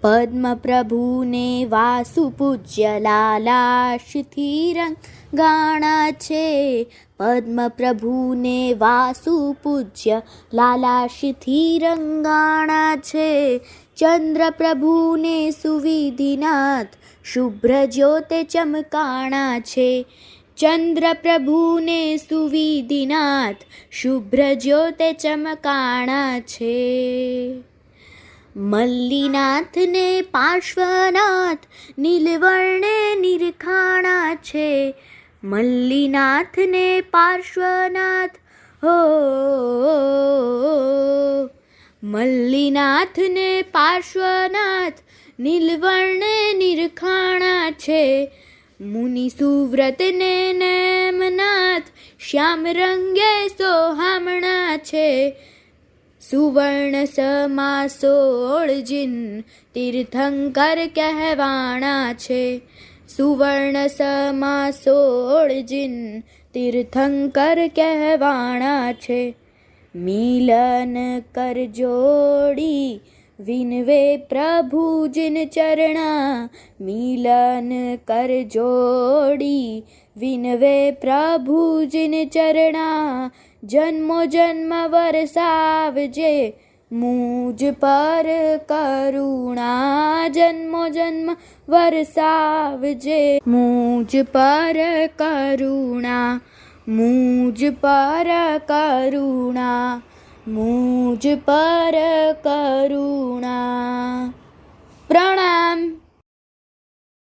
પદ્મ પ્રભુને વાસુ પૂજ્ય લાલાશથી રંગાણા છે. પદ્મ પ્રભુને વાસુ પૂજ્ય લાલાશથી રંગાણા છે. ચંદ્ર પ્રભુને સુવિધિનાથ શુભ્ર જ્યોતે ચમકાણા છે. ચંદ્ર પ્રભુને સુવિધિનાથ શુભ્ર જ્યોતે ચમકાણા છે. મલ્લીનાથને પાર્શ્વનાથ નીલવર્ણે નિરખાણા છે. મલ્લીનાથને પાર્શ્વનાથ હો મલ્લીનાથને પાર્શ્વનાથ નીલવર્ણે નિરખાણા છે. મુનિ સુવ્રતને નેમનાથ શ્યામ રંગે સોહામણા છે. સુવર્ણ સમા 16 જીન તીર્થંકર કહેવાણા છે. સુવર્ણ સમા 16 જીન તીર્થંકર કહેવાણા છે. મિલન કર જોડી વિનવે પ્રભુ જીન ચરણા. મિલન કર જોડી વિનવે પ્રભુ જીન ચરણા. જન્મો જન્મ વરસાવજે મુજ પર કરુણા. જન્મો જન્મ વરસાવજે મુજ પર કરુણા. મુજ પર કરુણા. મુજ પર કરુણા. પ્રણામ.